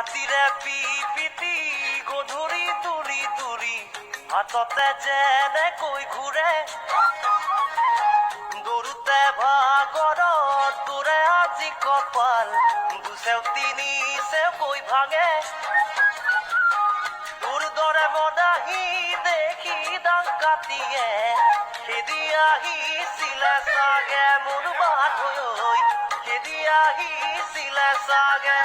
হাতীৰে পিপিতি গধুৰি দূৰি দূৰি হাততে যেনেকৈ ঘূৰে দৌৰোতে ভাগৰত তোৰে আজি কপাল দুচেও তিনি চেওকৈ ভাঙে তোৰ দৰে মদাহী দেখি ডাংকাটিয়ে খেদি আহিছিলে চাগে মোৰ বাট হৈ খেদি আহিছিলে চাগে